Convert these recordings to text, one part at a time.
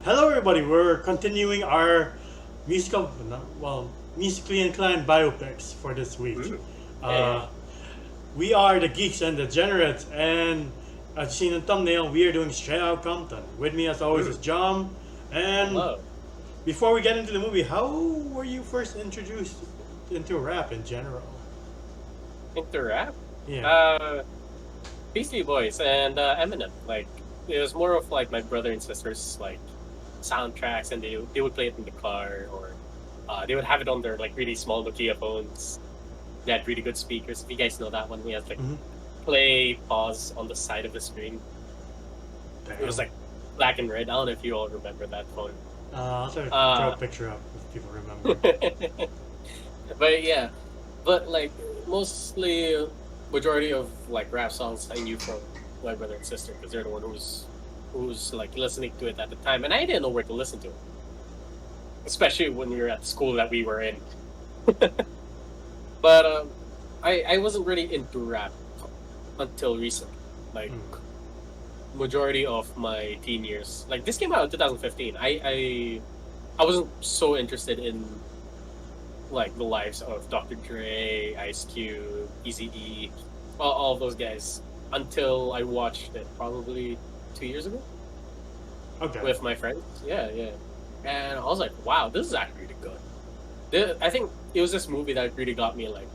Hello, everybody. We're continuing our musical, musically inclined biopics for this week. Ooh. Uh, Hey, we are the geeks and degenerates, and as seen in the thumbnail, we are doing Straight Outta Compton. With me, as always, is ooh, John. And hello. before we get into the movie, how were you first introduced into rap in general? Into rap? Yeah. Uh, Beastie Boys and Eminem. Like, it was more of like my brother and sister's like soundtracks, and they would play it in the car, or they would have it on their like really small Nokia phones. They had really good speakers. If you guys know that one, we had like Mm-hmm. play pause on the side of the screen. It was Damn. like black and red. I don't know if you all remember that phone. I'll try to throw a Uh, picture up if people remember. but yeah, but like mostly majority of like rap songs I knew from my brother and sister because they're the one who's like listening to it at the time, and I didn't know where to listen to it, especially when we were at the school that we were in. But I wasn't really into rap until recently. Like Mm. majority of my teen years, like this came out in 2015. I wasn't so interested in like the lives of Dr. Dre, Ice Cube, Eazy-E, all of those guys until I watched it probably 2 years ago Okay. with my friends. Yeah, yeah. And I was like, wow, this is actually really good. I think it was this movie that really got me like,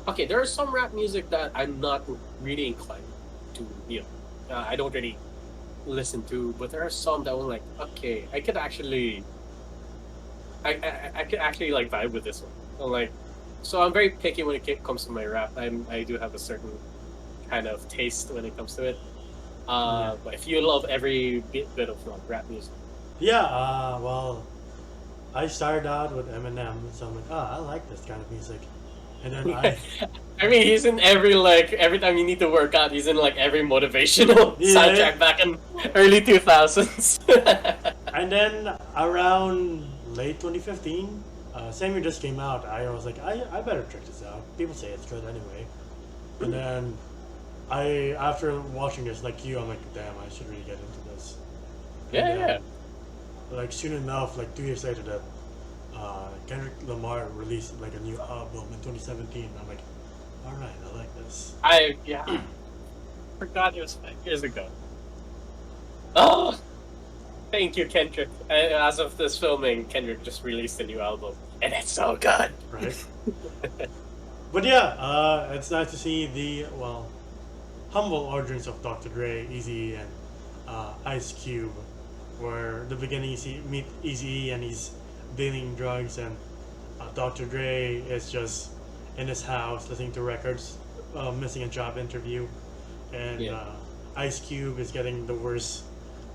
okay, there is some rap music that I'm not really inclined to, I don't really listen to, but there are some that were like, okay, I could actually like vibe with this one. I'm like, so I'm very picky when it comes to my rap. I do have a certain kind of taste when it comes to it. Yeah. But if you love every bit of like rap music, Yeah. I started out with Eminem, so I'm like, I like this kind of music. And then I mean, he's in every like every time you need to work out, he's in like every motivational yeah, soundtrack back in early 2000s. and then around late 2015, Samuel just came out. I was like, I better check this out. People say it's good anyway. And then after watching this, like you, I'm like, damn, I should really get into this. And Yeah, then, yeah. like soon enough, like 2 years later, that Kendrick Lamar released like a new album in 2017. I'm like, all right, I like this. I forgot it was 5 years ago. Oh, thank you, Kendrick. As of this filming, Kendrick just released a new album, and it's so good. Right? But yeah, it's nice to see the humble origins of Dr. Dre, Easy, and Ice Cube, where the beginning you see meet Easy and he's dealing drugs, and Dr. Dre is just in his house listening to records, missing a job interview, and Yeah, Ice Cube is getting the worst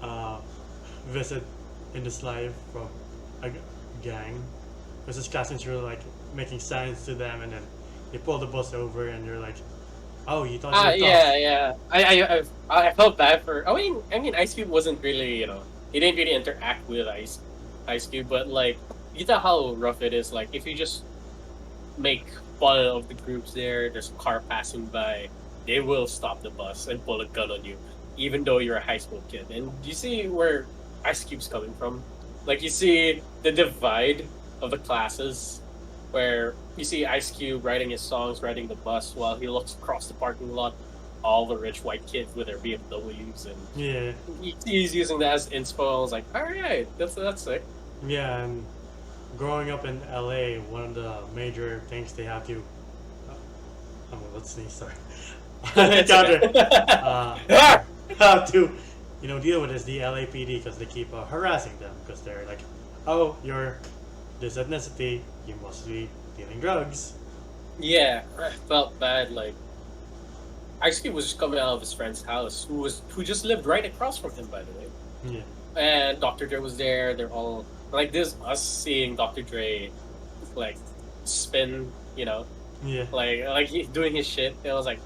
uh, visit in his life from a gang, because his classmates were like making signs to them, and then they pull the bus over, and they're like, "Oh, you thought you were yeah, tough." yeah. I felt bad for. I mean, Ice Cube wasn't really, he didn't really interact with Ice Cube, but like, you know how rough it is. Like, if you just make fun of the groups there, there's a car passing by, they will stop the bus and pull a gun on you, even though you're a high school kid. And you see where Ice Cube's coming from? Like, you see the divide of the classes, where you see Ice Cube writing his songs, riding the bus, while he looks across the parking lot, all the rich white kids with their BMWs, and Yeah, he's using that as inspo. I was like, all right, that's sick. yeah, and growing up in LA, one of the major things they have to, let's sneeze, sorry, It's okay. encounter, uh, or have to, deal with is the LAPD, because they keep harassing them, because they're like, oh, you're this ethnicity, you must be dealing drugs. Yeah, I felt bad. Like, Ice Cube was just coming out of his friend's house, who just lived right across from him, by the way. Yeah, And Dr. Dre was there. They're all like this. Us seeing Dr. Dre like spin, yeah, like he doing his shit. And I was like,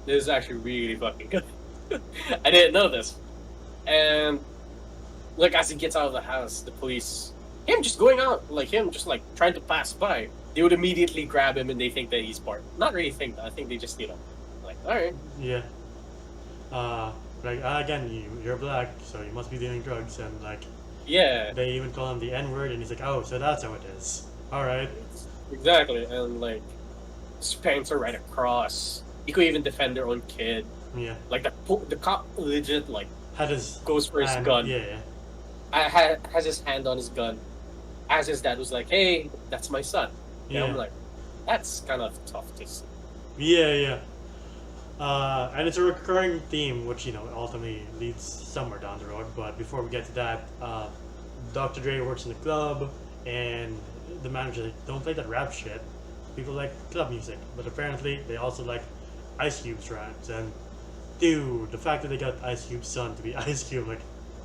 this is actually really fucking good. I didn't know this. And like as he gets out of the house, the police, him just going out, like him just like trying to pass by, they would immediately grab him and they think that he's part. Not really think that. I think they just, like, all right. yeah. Uh, Like again, you're black, so you must be doing drugs, and like Yeah, they even call him the N word, and he's like, oh, so that's how it is. All right. exactly. And like his parents are right across. He could even defend their own kid. Yeah. Like the cop legit like Had his goes for his hand, gun. Yeah. Has his hand on his gun, as his dad was like, "Hey, that's my son." And I'm like, that's kind of tough to see. Yeah. And it's a recurring theme, which ultimately leads somewhere down the road. But before we get to that, Dr. Dre works in the club, and the manager's like, "Don't play that rap shit. People like club music." But apparently, they also like Ice Cube's raps. And dude, the fact that they got Ice Cube's son to be Ice Cube, like,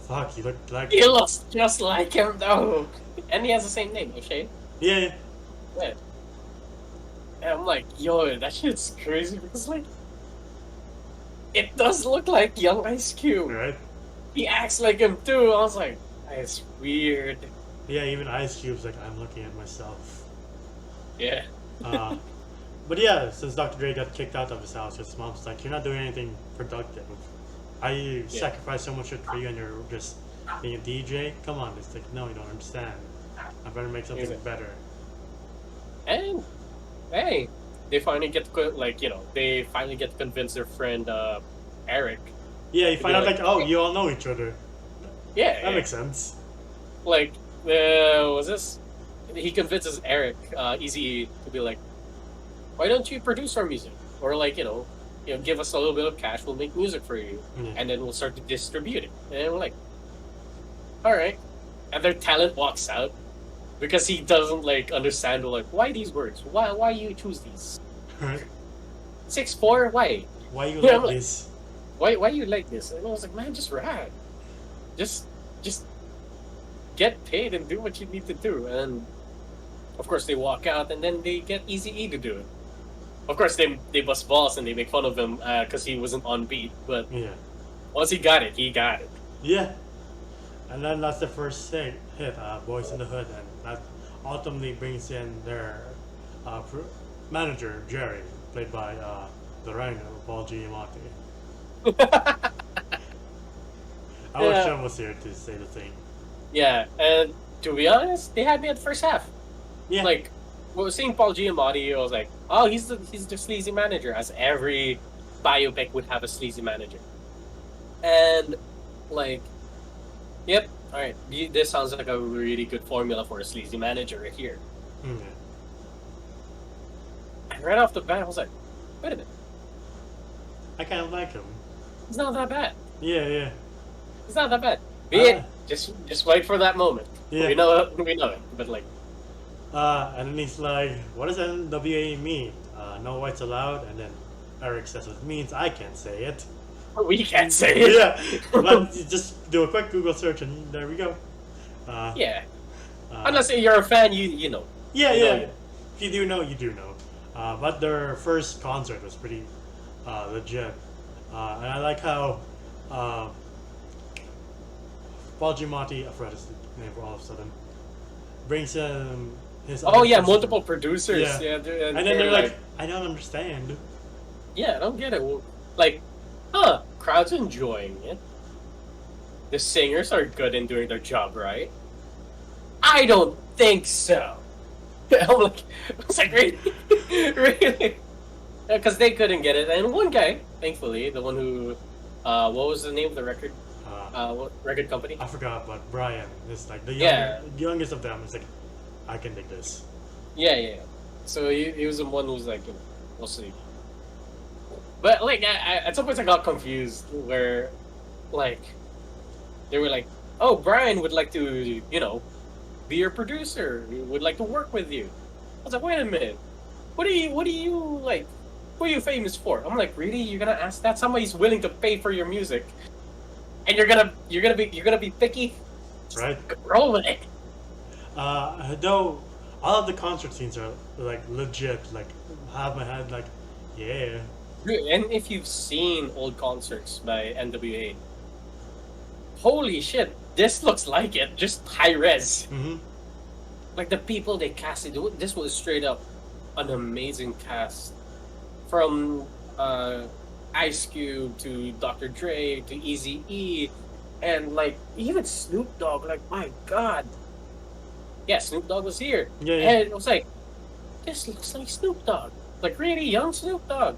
fuck, he looked like. He looks just like him though, and he has the same name, O'Shea. Yeah. Yeah. And I'm like, yo, that shit's crazy because like, it does look like young Ice Cube. Right. He acts like him too. I was like, that's weird. Yeah, even Ice Cube's like, I'm looking at myself. Yeah. But yeah, since Dr. Dre got kicked out of his house, his mom's like, you're not doing anything productive. I sacrificed so much shit for you, and you're just being a DJ? Come on. It's like, no, you don't understand. I better make something better. And, hey, they finally get to, they finally get to convince their friend, Eric. Yeah, you find out, like, oh, you all know each other. Yeah. That makes sense. Like, was this? He convinces Eric, Easy, to be like, why don't you produce our music? Or like, give us a little bit of cash, we'll make music for you. And then we'll start to distribute it. And we're like, alright. And their talent walks out. Because he doesn't like understand like why these words? Why you choose these? Right. 6'4", why? Why you like this? Why you like this? And I was like, man, just rap. Just get paid and do what you need to do. And of course they walk out and then they get Easy-E to do it. Of course they bust balls and they make fun of him because he wasn't on beat. But once he got it, he got it. Yeah. And then that's the first hit, Boys in the Hood, and that ultimately brings in their manager, Jerry, played by the Rhino, Paul Giamatti. I wish Sean was here to say the thing. Yeah, and to be honest, they had me at the first half. Yeah. Like, seeing Paul Giamatti, I was like, oh, he's the sleazy manager, as every biopic would have a sleazy manager. And, like, yep, alright, this sounds like a really good formula for a sleazy manager right here. And right off the bat, I was like, wait a minute. I kind of like him. It's not that bad. Yeah. It's not that bad. Just wait for that moment. Yeah. We know it, but like... and then he's like, what does NWA mean? No whites allowed, and then Eric says what it means. I can't say it. We can't say it. Yeah, but just do a quick Google search and there we go. Unless you're a fan, you know. Yeah. If you do know, you do know. But their first concert was pretty legit. And I like how Paul Giamatti, I forgot his name all of a sudden, brings in his... multiple producers. Yeah, and then they're like, I don't understand. Yeah, I don't get it. Like, crowd's enjoying it. The singers are good in doing their job, right? I don't think so. I was like, really? Really? Because they couldn't get it. And one guy, thankfully, the one who, what was the name of the record? What record company? I forgot, but Brian is like the youngest of them. Is like, I can dig this. Yeah. So he was the one who was like, we'll see. But like, at some point I got confused where, like, they were like, "Oh, Brian would like to, be your producer. He would like to work with you." I was like, "Wait a minute, what are you like? Who are you famous for?" I'm like, "Really? You're gonna ask that? Somebody's willing to pay for your music, and you're gonna be picky, right? Roll with it." Though all of the concert scenes are like legit. Like, have my head like, yeah. And if you've seen old concerts by NWA, holy shit, this looks like it. Just high res. Mm-hmm. Like the people they casted, this was straight up an amazing cast. From Ice Cube to Dr. Dre to Easy E, and like even Snoop Dogg. Like my God, yeah, Snoop Dogg was here, Yeah, yeah. and it was like this looks like Snoop Dogg, like really young Snoop Dogg.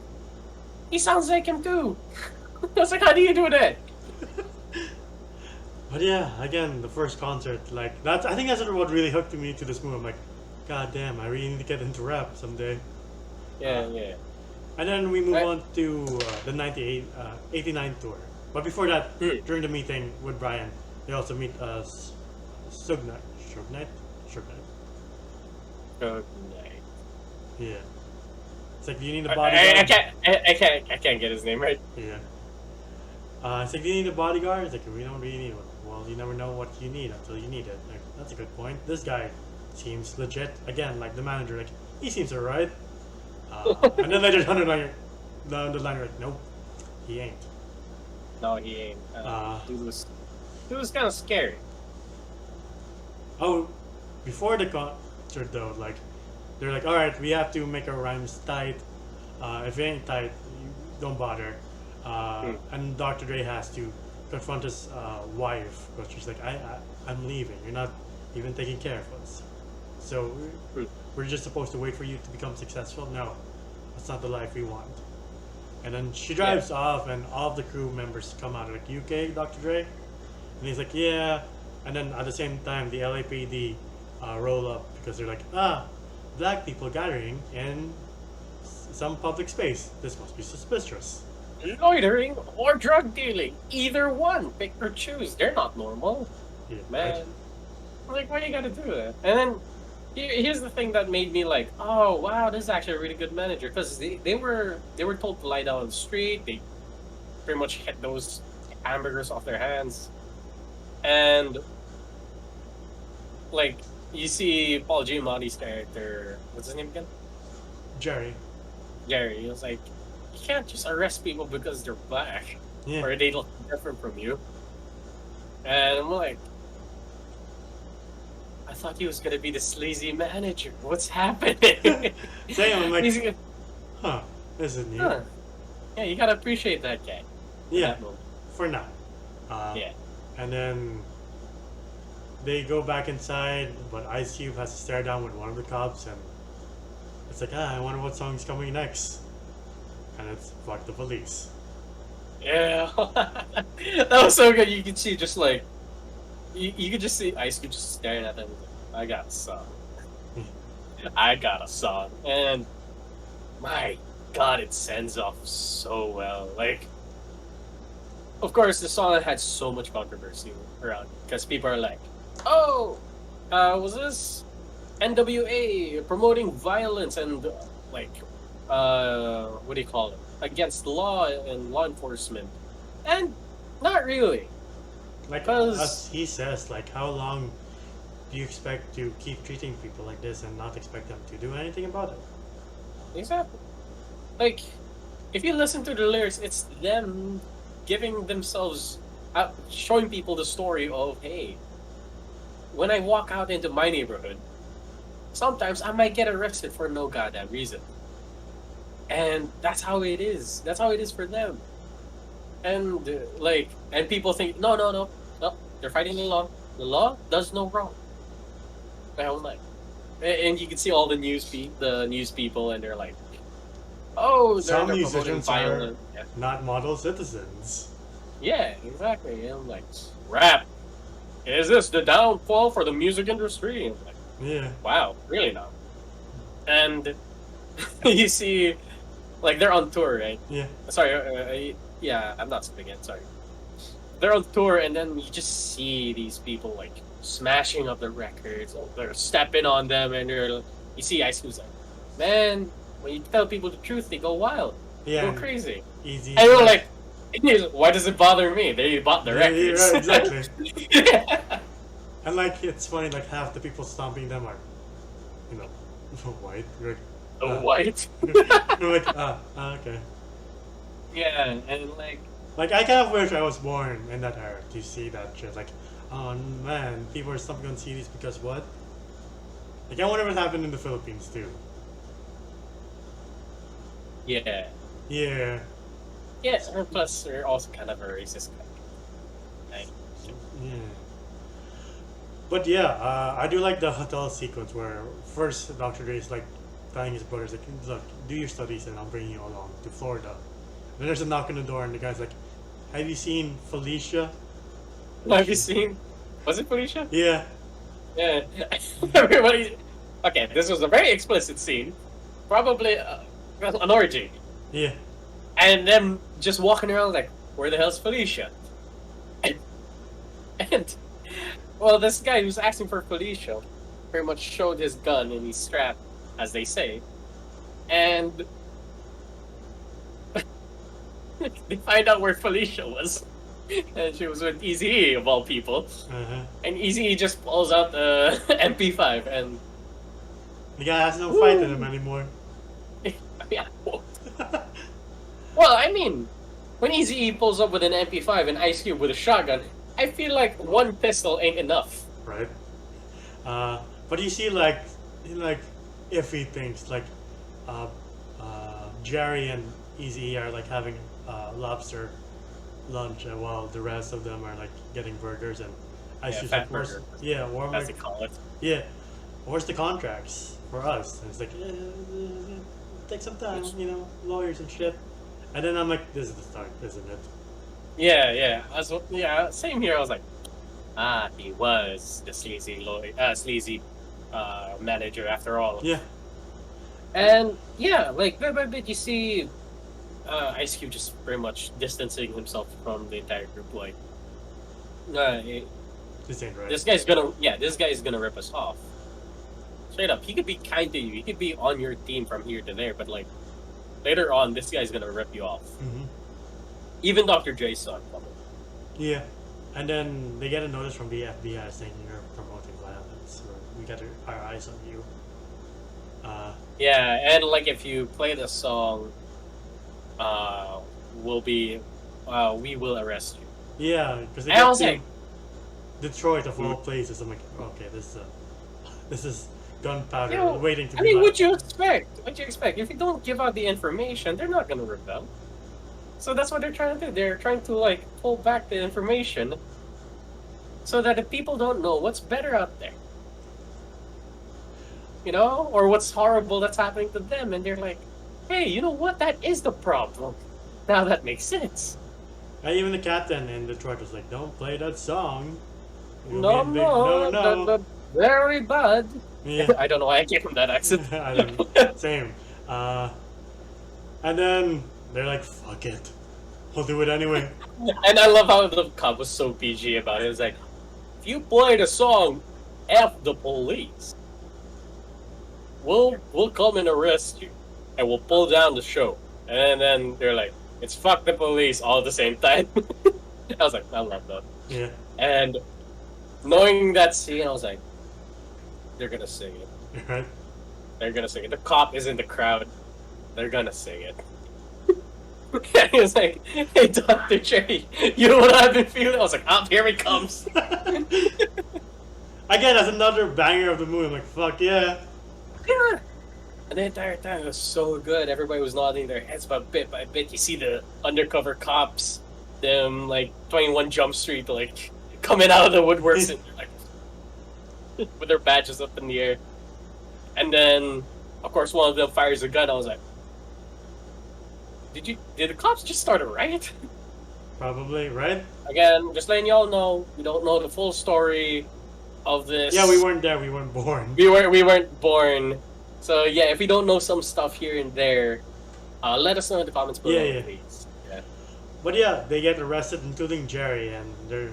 He sounds like him too. I was like, how do you do that? But yeah, again, the first concert, like that's I think that's what really hooked me to this movie. I'm like, God damn, I really need to get into rap someday. Uh, Yeah, yeah. and then we move I, on to the 89 tour. But before that, hmm. during the meeting with Brian, they also meet Sugnite. Sugnite? Sugnite. Okay. Yeah. It's like, do you need a I bodyguard? can't. I can't get his name right. Yeah. It's like, do you need a bodyguard? It's like, we don't really need one. Well, you never know what you need until you need it. Like, that's a good point. This guy seems legit. Again, like the manager, like, he seems alright. And then later down the line, like, nope, he ain't. No, he ain't. Uh, Dude was kind of scary. oh, before the concert though, like, they're like, alright, we have to make our rhymes tight. If it ain't tight, you don't bother. And Dr. Dre has to confront his wife, because she's like, I'm leaving. You're not even taking care of us. So Hmm. we're just supposed to wait for you to become successful? No, that's not the life we want. And then she drives off, and all of the crew members come out like, UK, Dr. Dre? And he's like, yeah. And then at the same time, the LAPD roll up because they're like, black people gathering in some public space. This must be suspicious. Loitering or drug dealing, either one. Pick or choose. They're not normal, Yeah, man. right? Like, why you gotta do that? And then here's the thing that made me like, oh wow, this is actually a really good manager, because they were told to lie down on the street. They pretty much hit those hamburgers off their hands, and like you see Paul Giamatti's character, what's his name again? Jerry. Jerry. He was like, you can't just arrest people because they're black Yeah. or they look different from you. And I'm like, I thought he was gonna be the sleazy manager. What's happening? Same, I'm like, He's, this is new. huh. Yeah, you gotta appreciate that guy. Yeah, That moment. for now. Yeah. And then they go back inside, but Ice Cube has to stare down with one of the cops, and it's like, I wonder what song's coming next. And it's Fuck the Police. Yeah. That was so good. You could see just like, you could just see Ice Cube just staring at them. Like, I got a song. I got a song. And my God, it sends off so well. Like, of course, the song had so much controversy around because people are like, "Oh, was this NWA promoting violence and like, what do you call it? Against law and law enforcement?" And not really, Like, because as he says, like, how long do you expect to keep treating people like this and not expect them to do anything about it? exactly, like, if you listen to the lyrics, it's them giving themselves, showing people the story of, hey, when I walk out into my neighborhood, sometimes I might get arrested for no goddamn reason. And that's how it is. That's how it is for them. And like, and people think, no, no, no, no, they're fighting the law. The law does no wrong. And I'm like, and you can see all the news people, and they're like, oh, Some they're promoting musicians are violence. Yeah. not model citizens. Yeah, exactly. And I'm like, rap. Is this the downfall for the music industry? And I'm like, Yeah. wow, really now? And you see, like, they're on tour, right? Yeah. Sorry, yeah, I'm not skipping it, sorry. They're on tour, and then you just see these people, like, smashing up the records, or they're stepping on them, and you see Ice Cube's like, man, when you tell people the truth, they go wild. They Yeah. go and crazy. Easy. And you're like, why does it bother me? They bought the Yeah, yeah, records. right, exactly. And like, it's funny, like half the people stomping them are, you know, white. You're White. you're like, okay. Yeah, and like, Like, I kind of wish I was born in that era to see that shit. Like, oh man, people are stomping on CDs because what? Like, I wonder what happened in the Philippines too. yeah. Yeah. Yeah, and plus they're also kind of a racist guy. Yeah. But yeah, I do like the hotel sequence where first Dr. Dre is like telling his brothers, like, look, do your studies and I'll bring you along to Florida. Then there's a knock on the door and the guy's like, have you seen Felicia? Have you seen? Was it Felicia? Yeah. Yeah. Everybody. Okay, this was a very explicit scene. Probably an orgy. Yeah. And them just walking around like, where the hell's Felicia? And well, this guy who's asking for Felicia pretty much showed his gun and he's strapped, as they say. And they find out where Felicia was. And she was with Eazy-E, of all people. Uh-huh. And Eazy-E just pulls out the MP5 and... The guy has no fight in him anymore. Yeah. Well, I mean, when Eazy-E pulls up with an MP5 and Ice Cube with a shotgun, I feel like one pistol ain't enough. Right. But you see, like iffy things, like Jerry and Eazy are like having lobster lunch, while the rest of them are like getting burgers, and Ice Cube's like, burger. yeah, As they call it. yeah, where's the contracts for us? And it's like, take some time, lawyers and shit. And then I'm like, this is the start, isn't it? Yeah. Same here. I was like, he was the sleazy manager after all. Yeah. And yeah, like but you see, Ice Cube just pretty much distancing himself from the entire group. Like, this ain't right. This guy's gonna rip us off. Straight up, he could be kind to you. He could be on your team from here to there, but like later on, this guy's gonna rip you off. Mm-hmm. Even Dr. Dre's son, probably. Yeah, and then they get a notice from the FBI saying you're promoting violence, or we got our eyes on you. Yeah, and like if you play the song, we will arrest you. Yeah, because they I was get like, Detroit of all places. I'm like, okay, this is gunpowder waiting to be. I mean, what you expect? If you don't give out the information, they're not gonna rebel. So that's what they're trying to do. They're trying to like pull back the information so that the people don't know what's better out there. Or what's horrible that's happening to them, and they're like, hey, you know what? That is the problem. Now that makes sense. And even the captain in Detroit was like, don't play that song. No. Very bad. Yeah. I don't know why I gave him that accent. I don't know. Same. And then they're like, fuck it. We'll do it anyway. And I love how the cop was so PG about it. It was like, if you play the song, F the police. We'll come and arrest you, and we'll pull down the show. And then they're like, it's fuck the police all at the same time. I was like, I love that. Yeah. And knowing that scene, I was like, they're gonna sing it. Right. They're gonna sing it. The cop is in the crowd. They're gonna sing it. And he was like, hey, Dr. J, you know what I've been feeling? I was like, here he comes. Again, that's another banger of the movie. I'm like, fuck yeah. Yeah. And the entire time it was so good. Everybody was nodding their heads, but bit by bit, you see the undercover cops, them like 21 Jump Street, like coming out of the woodworks and like with their badges up in the air. And then, of course, one of them fires a gun. I was like, did the cops just start a riot? Probably, right? Again, just letting y'all know, we don't know the full story of this. Yeah, we weren't there. We weren't born. We weren't born. So yeah, if we don't know some stuff here and there, let us know in the comments below, please. Yeah. But yeah, they get arrested, including Jerry, and they're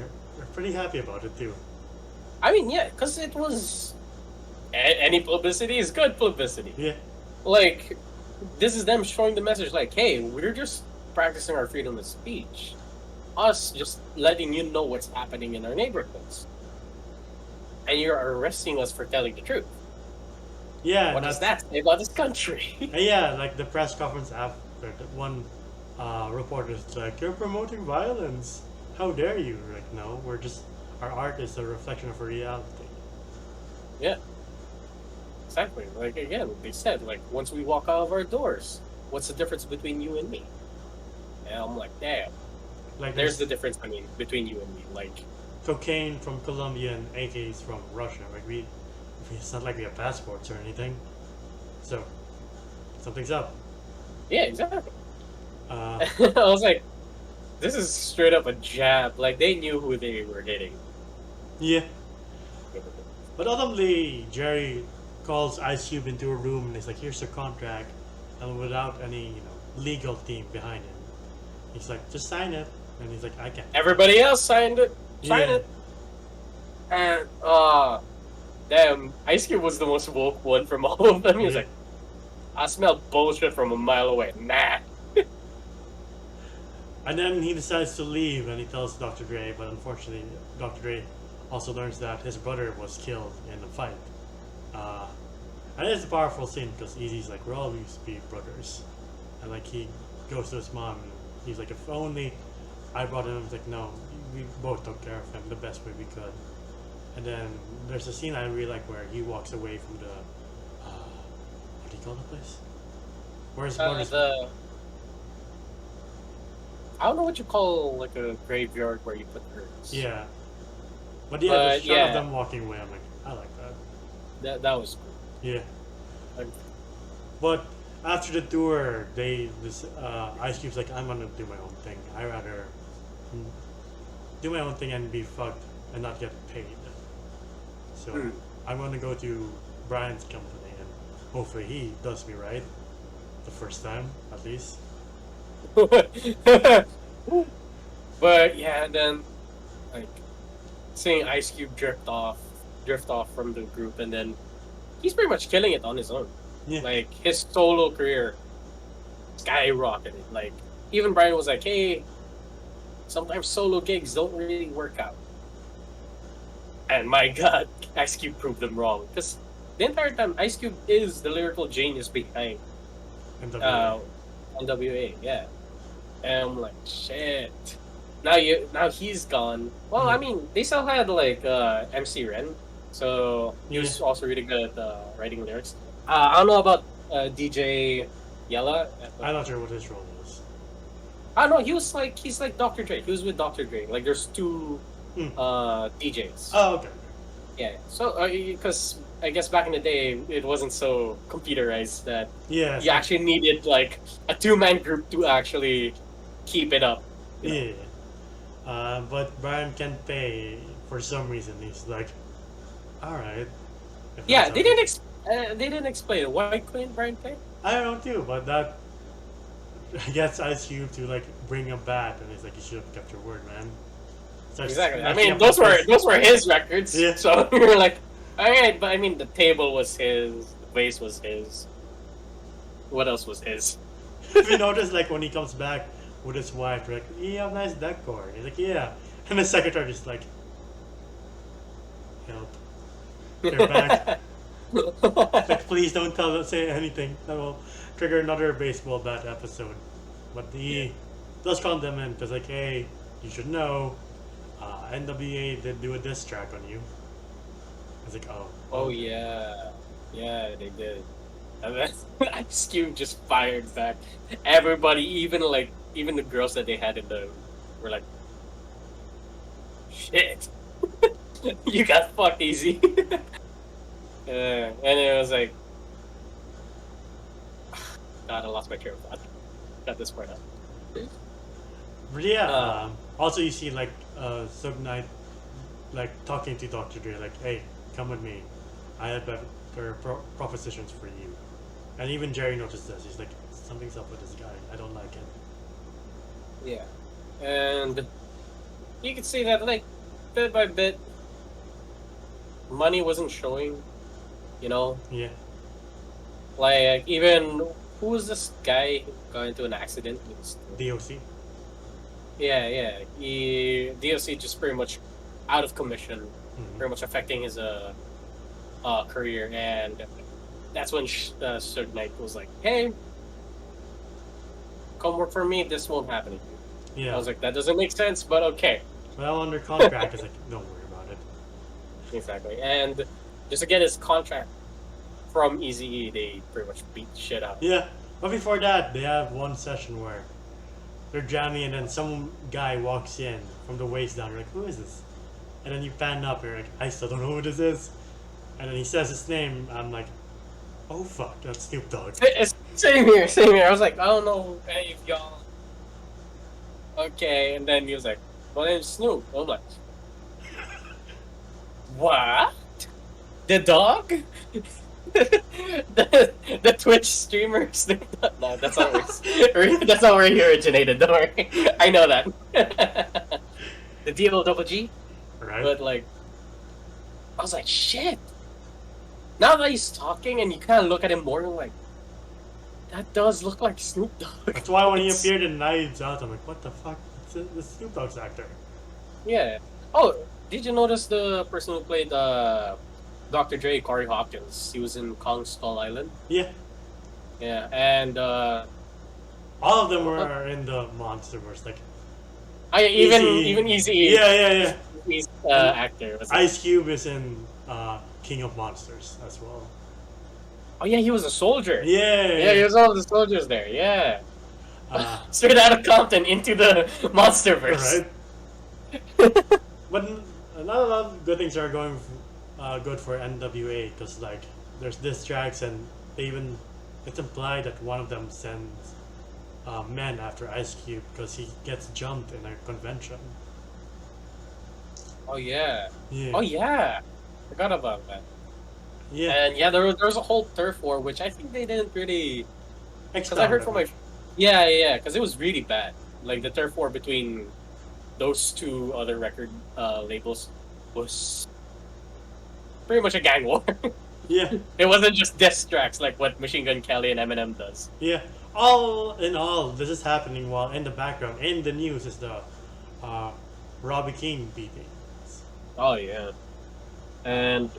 pretty happy about it too. I mean, yeah, because it was any publicity is good publicity. Yeah. Like, this is them showing the message, like, hey, we're just practicing our freedom of speech. Us just letting you know what's happening in our neighborhoods. And you're arresting us for telling the truth. Yeah. What does that say about this country? Yeah, like the press conference after, one reporter's like, you're promoting violence. How dare you? Like, no, our art is a reflection of reality. Yeah. Exactly. Like, again, they said, like, once we walk out of our doors, what's the difference between you and me? And I'm like, damn. Like There's the difference. I mean, between you and me. Like, cocaine from Colombia and AKs from Russia. Like it's not like we have passports or anything. So something's up. yeah, exactly. Uh, I was like, this is straight up a jab. Like, they knew who they were hitting. yeah. But ultimately, Jerry calls Ice Cube into a room and he's like, "Here's your contract," and without any legal team behind him, he's like, "Just sign it." And he's like, "I can't." Everybody else signed it. Sign Yeah. it. And damn, Ice Cube was the most woke one from all of them. He was Yeah. like, I smell bullshit from a mile away. Nah. And then he decides to leave and he tells Dr. Dre, but unfortunately, Dr. Dre also learns that his brother was killed in the fight. And it's a powerful scene because Easy's like, "We're all used to be brothers." And like he goes to his mom and he's like, "If only I brought him." He's like, "No, we both took care of him the best way we could." And then there's a scene I really like where he walks away from the, what do you call the place? Where's I don't know what you call like a graveyard where you put herbs. Yeah. But yeah, the shot of them walking away, I'm like, I like that. That was cool. Yeah. Like, But after the tour, Ice Cube's like, "I'm gonna do my own thing. I rather do my own thing and be fucked and not get paid. So I'm gonna go to Brian's company and hopefully he does me right the first time at least." But yeah, then like seeing Ice Cube drift off from the group, and then he's pretty much killing it on his own. Yeah. Like his solo career skyrocketed. Like even Brian was like, "Hey, sometimes solo gigs don't really work out." And my God, Ice Cube proved them wrong because the entire time Ice Cube is the lyrical genius behind NWA, yeah. And I'm like, shit. Now he's gone. Well, I mean, they still had like MC Ren, so he was also really good at writing lyrics. I don't know about DJ Yella. I'm not sure what his role is. I don't know. He's like Dr. Dre. He was with Dr. Dre. Like there's two DJs. Oh, okay. Yeah. So because I guess back in the day it wasn't so computerized that you actually needed like a two-man group to actually keep it up. Yeah. But Brian can't pay for some reason. He's like, all right. Yeah, they didn't explain why couldn't Brian pay. I don't know too, but that gets Ice Cube to like bring a bat, and he's like, "You should have kept your word, man." So exactly. I mean, those were his records. Yeah. So we were like, all right, but I mean, the table was his, the vase was his. What else was his? If you notice, like when he comes back with his wife, they're like, "You have nice decor." He's like, "Yeah," and the secretary just like, "Help, they're back." Like, please don't say anything. That will trigger another baseball bat episode. But he does call them in because, like, "Hey, you should know, NWA did do a diss track on you." I was like, "Oh." Oh yeah, they did. And then Ice Cube just fired back. Everybody, even the girls that they had in the room, were like, "Shit, you got fucked easy." And it was like, God, I lost my train of thought. Got this part out. But yeah, also you see like Suge Knight like talking to Dr. Dre, like, "Hey, come with me. I have better propositions for you." And even Jerry noticed this. He's like, "Something's up with this guy. I don't like it." Yeah, and you could see that like bit by bit, money wasn't showing. You know? Yeah. Like even who was this guy who got into an accident? DOC. Yeah. DOC just pretty much out of commission, pretty much affecting his career, and that's when Suge Knight was like, "Hey, come work for me. This won't happen to you." Yeah. I was like, "That doesn't make sense, but okay." Well, under contract, it's like, don't worry about it. Exactly, and just to get his contract from Eazy-E, they pretty much beat the shit out. Yeah, but before that, they have one session where they're jamming, and then some guy walks in from the waist down. You're like, who is this? And then you pan up, and you're like, I still don't know who this is. And then he says his name. I'm like, oh fuck, that's Snoop Dogg. Same here, same here. I was like, I don't know any of y'all. Okay, and then he was like, my name's Snoop. I'm like, what? The dog? the Twitch streamer Snoop Dogg? No, that's not where he originated. Don't worry, I know that. The D-O-double-G. Right. But like, I was like, shit. Now that he's talking and you kind of look at him more, like, that does look like Snoop Dogg. That's why when he appeared in Knives Out, I'm like, what the fuck? It's the Snoop Dogg's actor. Yeah. Oh, did you notice the person who played Dr. Dre, Corey Hawkins? He was in Kong Skull Island. Yeah. Yeah, and all of them were in the MonsterVerse, like. even Easy. Yeah. He's actor. Ice Cube is in King of Monsters as well. Oh yeah, he was a soldier. Yeah, he was one of the soldiers there. Yeah. Straight out of Compton into the MonsterVerse. Right. But not a lot of good things are going good for NWA, because like there's diss tracks, and it's implied that one of them sends men after Ice Cube because he gets jumped in a convention. Oh yeah. Yeah. Oh yeah. Forgot about that. Yeah. And yeah, there was a whole turf war, which I think they didn't really. Because I heard from my. Yeah, because it was really bad. Like the turf war between those two other record labels was pretty much a gang war. Yeah. It wasn't just diss tracks like what Machine Gun Kelly and Eminem does. Yeah. All in all, this is happening while in the background, in the news, is the Robbie King beating. Oh yeah, and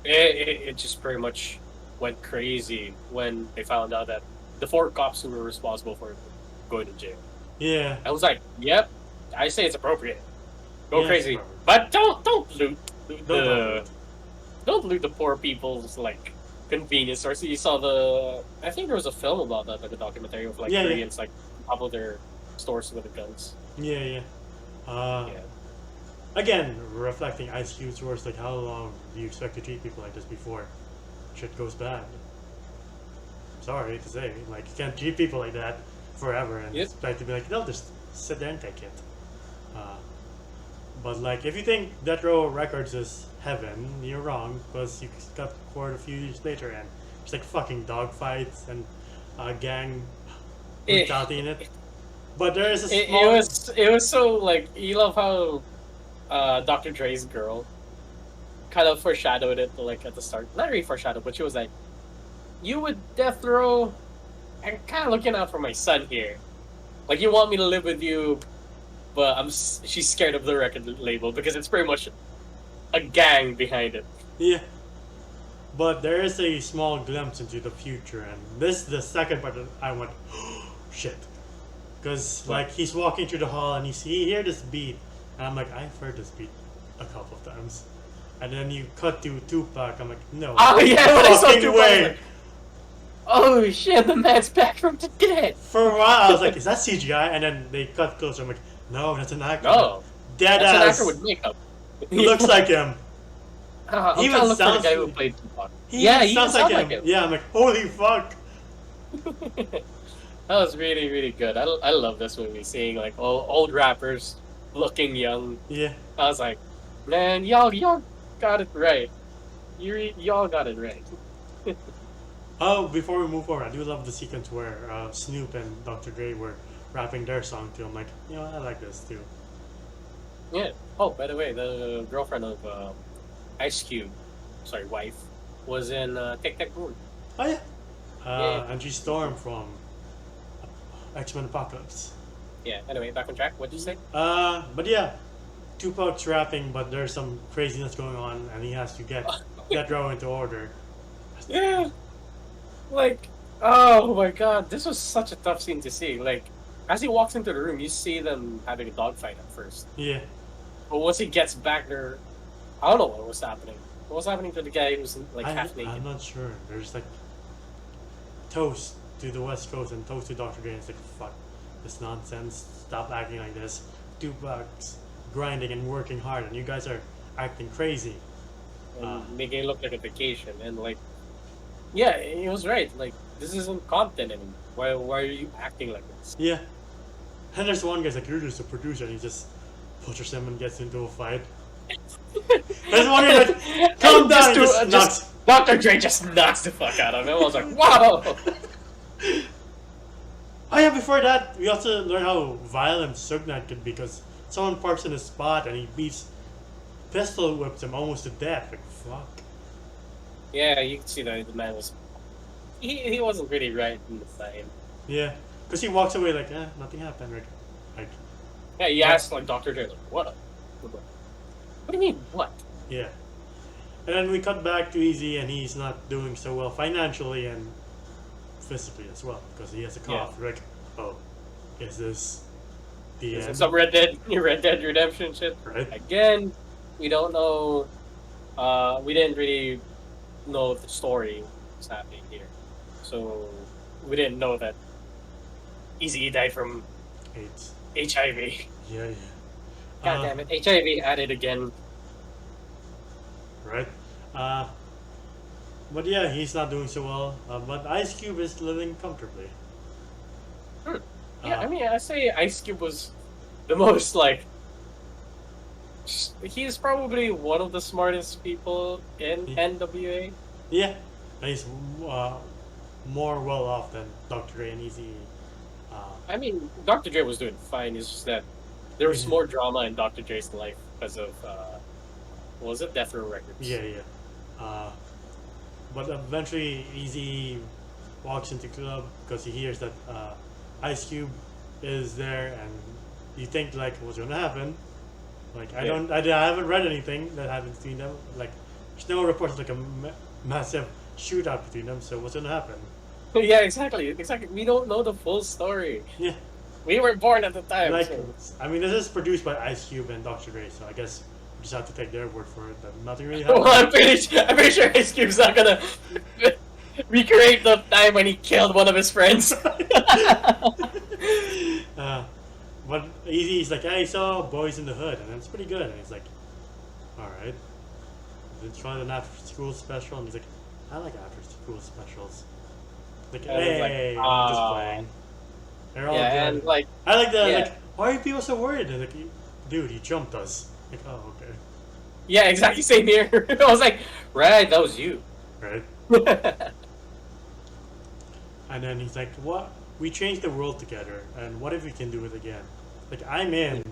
it just pretty much went crazy when they found out that the 4 cops who were responsible for it were going to jail. Yeah. I was like, yep, I say it's appropriate. Go crazy, but don't loot the poor people's like convenience stores. So you saw I think there was a film about that, like a documentary of like Koreans like top of their stores with the guns. Yeah. Again, reflecting Ice Cube's words, like how long do you expect to treat people like this before shit goes bad? Sorry to say, like you can't treat people like that forever and expect to be like, no, just sit there and take it. But like, if you think Death Row Records is heaven, you're wrong, because you got court a few years later and it's like fucking dogfights and gang brutality in it. But there is a small... It was so like, you love how Dr. Dre's girl kind of foreshadowed it like at the start. Not really foreshadowed, but she was like, you with Death Row, I'm kind of looking out for my son here. Like, you want me to live with you, but she's scared of the record label because it's pretty much a gang behind it. Yeah. But there is a small glimpse into the future, and this is the second part that I went, shit. Because, like, he's walking through the hall and you hear this beat, and I'm like, I've heard this beat a couple of times. And then you cut to Tupac, I'm like, no. Oh, yeah, when I saw Tupac, way. like, oh, shit, the man's back from the dead. For a while, I was like, is that CGI? And then they cut closer, I'm like, no, that's an actor. No. Dead that's ass. an actor with makeup. He looks like him. I'm even trying to look for the guy who played Tupac. He sounds like him. Yeah, I'm like, holy fuck. That was really, really good. I love this movie, seeing like old rappers looking young. Yeah. I was like, man, y'all got it right. Y'all got it right. Oh, before we move forward, I do love the sequence where Snoop and Dr. Dre were rapping their song too. I'm like, you know, I like this too. Yeah. Oh, by the way, the girlfriend of Ice Cube, wife, was in Tic Tac Boom. Oh yeah. And she's Storm from X-Men Apocalypse. Yeah. Anyway, back on track. What'd you say? But yeah, Tupac's rapping, but there's some craziness going on, and he has to get Row into order. Yeah. Like, oh my god, this was such a tough scene to see. Like, as he walks into the room, you see them having a dogfight at first. Yeah. But once he gets back there, I don't know what was happening. What was happening to the guy who was like half naked? I'm not sure. There's like toast to the West Coast and toast to Dr. Dre. It's like, fuck. this nonsense. Stop acting like this. Tupac's grinding and working hard, and you guys are acting crazy. and making it look like a vacation. And like, yeah, he was right. Like, this isn't Compton anymore. Why are you acting like this? Yeah. And there's one guy's like, you're just a producer, and he just pushes him and gets into a fight. There's one guy like, calm down, and just knocks. Dr. Dre just knocks the fuck out of him. I was like, wow. Oh yeah, before that, we also learn how violent Suge Knight could be, because someone parks in his spot and he pistol whips him almost to death. Like, fuck. Yeah, you can see that the man was. He wasn't really right in the time. Yeah, because he walks away like, nothing happened. Like Yeah, he asked like Dr. Dre, like, what? What do you mean, what? Yeah. And then we cut back to Easy, and he's not doing so well financially and physically as well, because he has a cough. Yeah. Like, oh, is this the end? Some Red Dead Redemption shit. Right. Again, we don't know. We didn't really know the story was happening here, so we didn't know that Eazy died from AIDS. HIV. Yeah. God damn it, HIV at it again. Right. But yeah, he's not doing so well. But Ice Cube is living comfortably. Yeah, I mean, I say Ice Cube was the most like. He's probably one of the smartest people in NWA. Yeah, and he's more well off than Dr. Dre and Easy. I mean, Dr. Dre was doing fine. It's just that there was more drama in Dr. Dre's life because of what was it, Death Row Records? Yeah. But eventually, Easy walks into the club because he hears that Ice Cube is there, and you think like, what's gonna happen? Like, I haven't read anything that happens between them. Like, there's no reports like a massive shootout between them. So what's gonna happen? Yeah, exactly. We don't know the full story. Yeah. We were born at the time. Like, so. I mean, this is produced by Ice Cube and Dr. Dre, so I guess we just have to take their word for it that nothing really happened. Well, I'm pretty sure Ice Cube's not gonna recreate the time when he killed one of his friends. But Easy's like, I saw Boys in the Hood, and it's pretty good. And he's like, alright. Then try an after school special, and he's like, I like after school specials. Like, hey, I'm just playing. They're all good. And like, I like the, like, why are people so worried? And like, dude, he jumped us. Like, oh, okay. Yeah, exactly, same here. I was like, right, that was you. Right. And then he's like, what? We changed the world together, and what if we can do it again? Like, I'm in.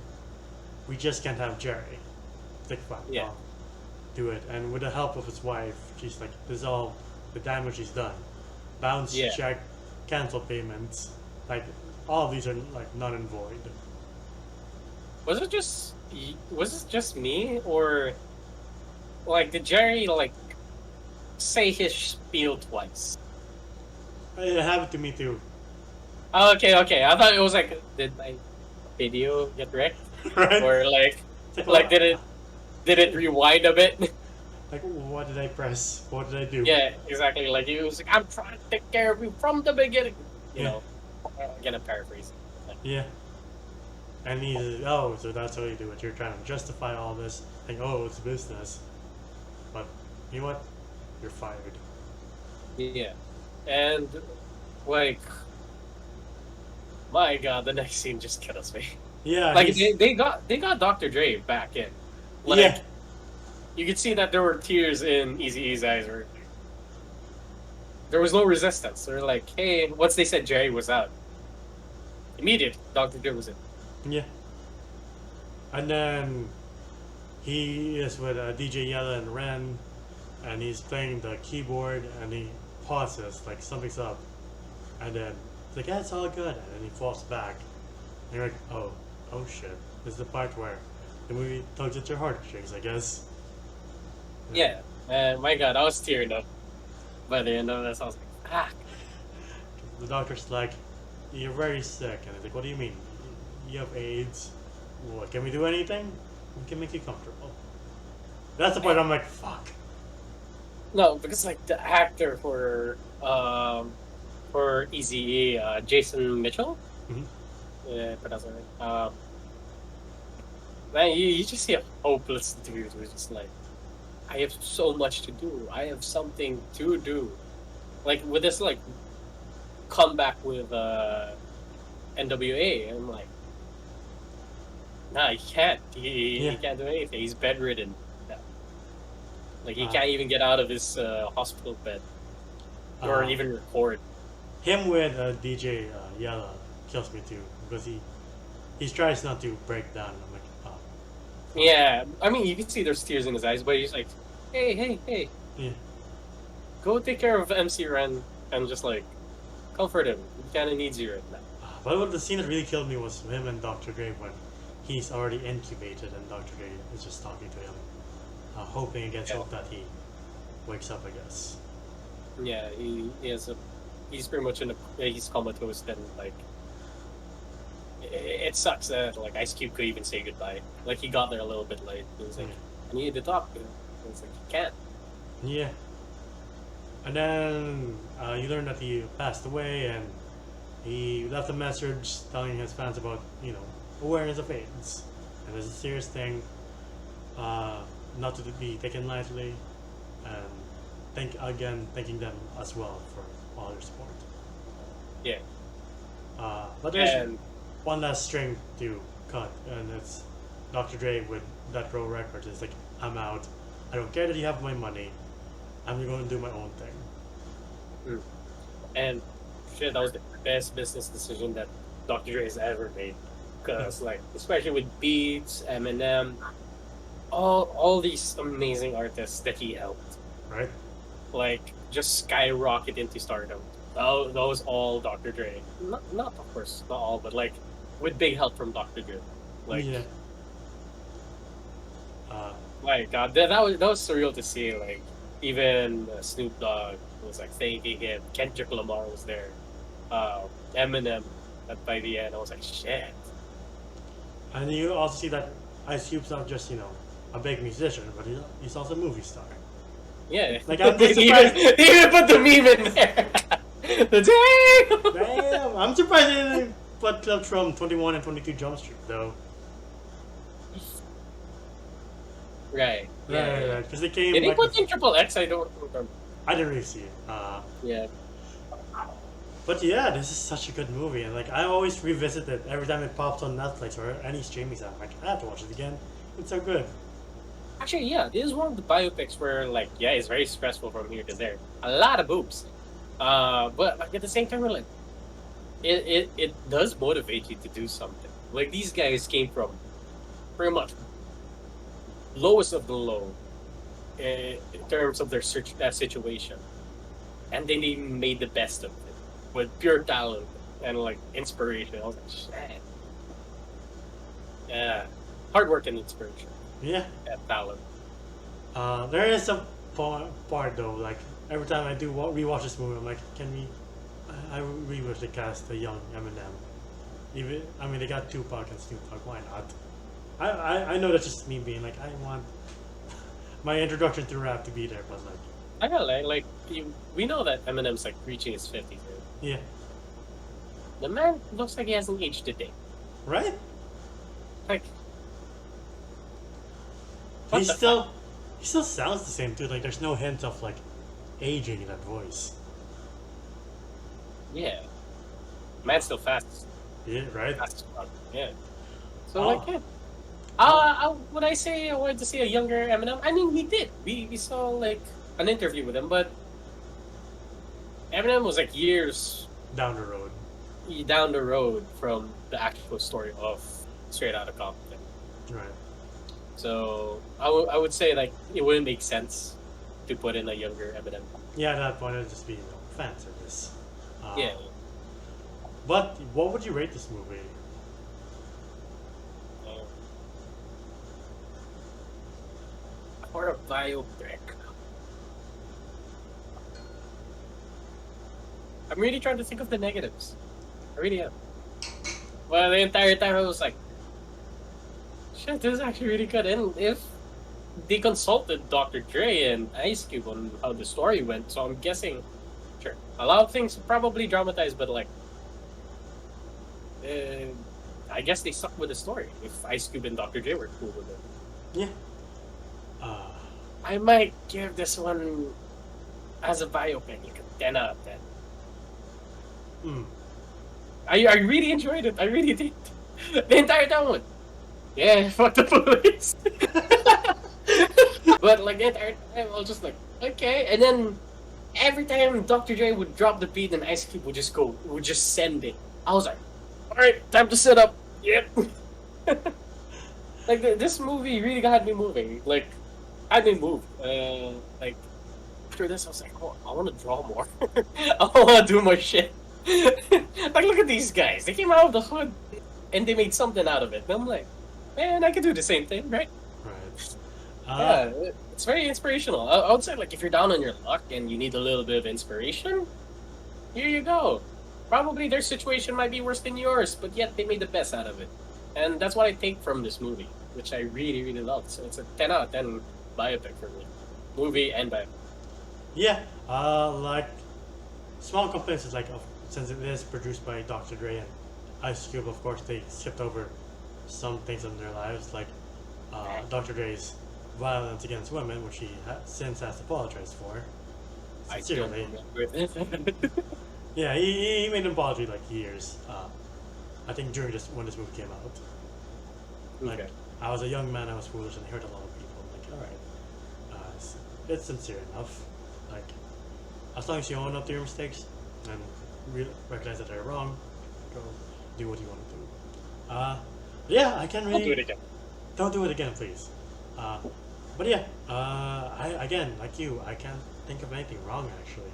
We just can't have Jerry. It's like, fine, I'll do it. And with the help of his wife, she's like, this is all the damage he's done. Bounce check, cancel payments. Like, all of these are like null and void. Was it just me, or like did Jerry like say his spiel twice? It happened to me too. Oh, okay. I thought it was like, did my video get wrecked? Right? Or like did it rewind a bit? Like, what did I press? What did I do? Yeah, exactly. Like he was like, I'm trying to take care of you from the beginning. You know, I'm gonna paraphrase. Like, yeah. And he's like, oh, so that's how you do it. You're trying to justify all this. Like, oh, it's business. But you know what? You're fired. Yeah. And like, my God, the next scene just kills me. Yeah. Like they got Dr. Dre back in. Like, you could see that there were tears in Eazy-E's eyes. Or there was no resistance. They're like, hey, once they said Jerry was out, immediate Dr. Dre was in. Yeah. And then he is with DJ Yella and Ren, and he's playing the keyboard, and he pauses, like something's up. And then it's like, yeah, it's all good. And then he falls back. And you're like, oh shit. This is the part where the movie tugs at your heartstrings, I guess. Yeah. And my God, I was tearing up by the end of this. I was like, ah. The doctor's like, you're very sick. And he's like, what do you mean? You have AIDS. What, can we do anything? We can make you comfortable. That's the part I'm like, fuck. No, because like the actor for Eazy-E, Jason Mitchell, Yeah, but that's alright. Man, you just see a hopeless dude who's just like, I have so much to do. I have something to do. Like with this like comeback with NWA, I'm like, nah, he can't. He can't do anything. He's bedridden. Like he can't even get out of his hospital bed or even record. Him with DJ Yella kills me too because he tries not to break down. I'm like, oh. Yeah, I mean you can see there's tears in his eyes, but he's like, hey, Yeah. go take care of MC Ren and just like comfort him. He kind of needs you right now. But the scene that really killed me was him and Dr. Dre when he's already incubated and Dr. Dre is just talking to him, hoping against hope that he wakes up, I guess. Yeah, he's pretty much he's comatose. Then like, it sucks that like Ice Cube could even say goodbye. Like he got there a little bit late. He was like, I need to talk to him. It's like he can't. Yeah. And then you learn that he passed away, and he left a message telling his fans about, awareness of AIDS. And it's a serious thing, not to be taken lightly, and thanking them as well for all their support. Yeah. But there's one last string to cut, and it's Dr. Dre with Death Row Records. It's like, I'm out. I don't care that you have my money. I'm going to do my own thing. And shit, that was the best business decision that Dr. Dre has ever made. Because, like, especially with Beats, Eminem, all these amazing artists that he helped. Right? Like, just skyrocket into stardom. That was all Dr. Dre. Not of course, not all, but like, with big help from Dr. Dre. Like, yeah. My God, that was surreal to see. Like, even Snoop Dogg was like thanking him. Kendrick Lamar was there. Eminem. By the end, I was like, shit. And you also see that Ice Cube's not just a big musician, but he's also a movie star. Yeah. Like I'm just surprised. They even put the meme in there. Damn, I'm surprised they didn't put clips from 21 and 22 Jump Street though. Right. Right. Because they came. Did they put in Triple X? I don't remember. I didn't really see it. Yeah. But yeah, this is such a good movie, and like I always revisit it every time it pops on Netflix or any streaming site. I'm like, I have to watch it again. It's so good. Actually, yeah, this is one of the biopics where, like, yeah, it's very stressful from here to there. A lot of boobs. But like, at the same time, we're like, it does motivate you to do something. Like, these guys came from pretty much lowest of the low in terms of their situation. And then they made the best of it with pure talent and, like, inspiration. I was like, shit. Yeah. Hard work and inspiration. Yeah. And talent. There is some part though, like every time I do rewatch this movie, I'm like, I really wish they cast a young Eminem. They got Tupac and Snoop Dogg, why not? I know that's just me being like, I want my introduction to rap to be there, but like, I know, like we know that Eminem's like reaching his 50s. Right? Yeah. The man looks like he hasn't aged a day. Right? Like, he still sounds the same too. Like there's no hint of like aging in that voice. Yeah. Man's still fast. Yeah, right? Fast. Yeah. So like, yeah. Would I say I wanted to see a younger Eminem? I mean, we did. We saw like an interview with him, but Eminem was like years down the road. Down the road from the actual story of Straight Outta Compton. Right. So I would say like it wouldn't make sense to put in a younger Eminem. Yeah, at that point it'd just be fan service. Yeah. But what would you rate this movie? For a biopic. I'm really trying to think of the negatives. I really am. Well, the entire time I was like, shit, this is actually really good. And if they consulted Dr. Dre and Ice Cube on how the story went, so I'm guessing, sure, a lot of things probably dramatized, but like, I guess they stuck with the story. If Ice Cube and Dr. J were cool with it, Yeah. Uh, I might give this one as a biopic like a 10 out of 10. mm. I really enjoyed it. I really did. The entire time, yeah, fuck the police. But like the entire time, I was just like, okay. And then every time Dr. J would drop the beat and Ice Cube would just send it. I was like, all right, time to set up. Yep. Like this movie really got me moving. Like, had me moved. Like after this, I was like, oh, I want to draw more. I want to do more shit. Like, look at these guys. They came out of the hood and they made something out of it. And I'm like, man, I could do the same thing, right? Right. Yeah, it's very inspirational. I would say, like, if you're down on your luck and you need a little bit of inspiration, here you go. Probably their situation might be worse than yours, but yet they made the best out of it. And that's what I take from this movie, which I really, really love. So it's a 10 out of 10 biopic for me. Movie and biopic. Yeah. Like small complaints is like since it is produced by Dr. Dre and Ice Cube, of course they skipped over some things in their lives, like Dr. Dre's violence against women, which he since has apologized for. Sincerely. Yeah, he made an apology like years. I think during when this movie came out. Like, Okay. I was a young man, I was foolish, and I hurt a lot of people. I'm like, alright, it's sincere enough. Like, as long as you own up to your mistakes and recognize that they're wrong, go do what you want to do. Yeah, I can really. Don't do it again. Don't do it again, please. But yeah, I again, like you, I can't think of anything wrong actually.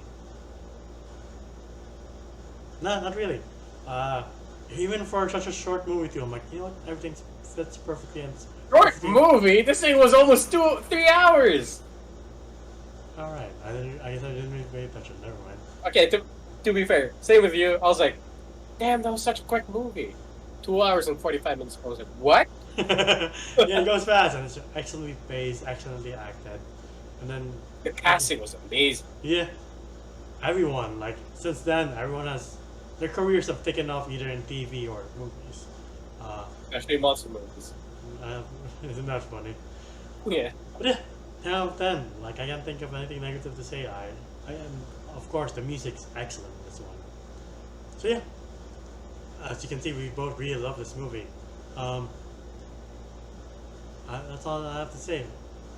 No, not really. Even for such a short movie too, I'm like, you know what, everything fits perfectly and Short movie? This thing was almost 3 hours! Alright, I guess I didn't really pay attention, never mind. Okay, to be fair, same with you. I was like, damn, that was such a quick movie. 2 hours and 45 minutes. I was like, what? Yeah, it goes fast and it's excellently paced, excellently acted. And then The casting was amazing. yeah, everyone, like, since then, everyone has their careers have taken off either in TV or movies. Especially monster movies. Isn't that funny? Yeah. But yeah, 10 out of 10. Like, I can't think of anything negative to say. And of course, the music's excellent in this one. So yeah, as you can see, we both really love this movie. That's all I have to say.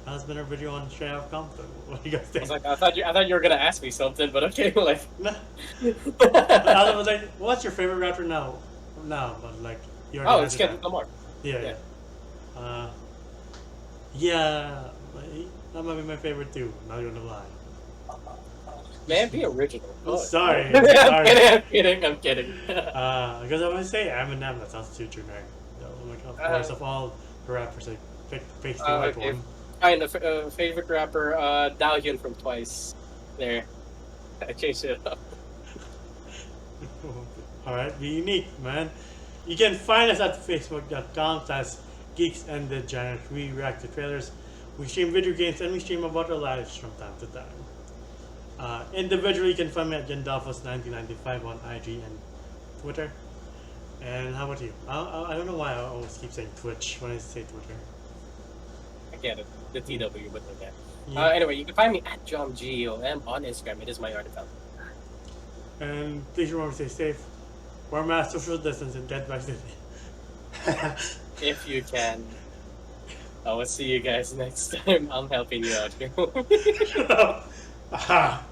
That's been our video on Straight Outta Compton. What do you guys think? I thought you were gonna ask me something, but okay, like. Nah. I was like, what's your favorite rapper now? But like, you already Oh, it's answered Kendrick Lamar. Yeah. Yeah, that might be my favorite too. Not even gonna lie. Man, be original. Oh, sorry. I'm Sorry. I'm kidding. Because I would say Eminem. That sounds too generic. Like, of course, of all the rappers, I picked the right Okay. one. Kind of favorite rapper, Dahyun from Twice. There, I changed it up. Alright, be unique, man. You can find us at facebook.com/geeks and the Giant. We react to trailers, we stream video games, and we stream about our lives from time to time. Individually, you can find me at Jendalphos1995 on IG and Twitter. And how about you? I don't know why I always keep saying Twitch when I say Twitter. I get it. The TW, but okay. Yeah. Anyway, you can find me at JohnGOM on Instagram. It is my artifact. And please remember to stay safe, wear masks, social distance, and get vaccinated. If you can. I will see you guys next time. I'm helping you out here. Aha.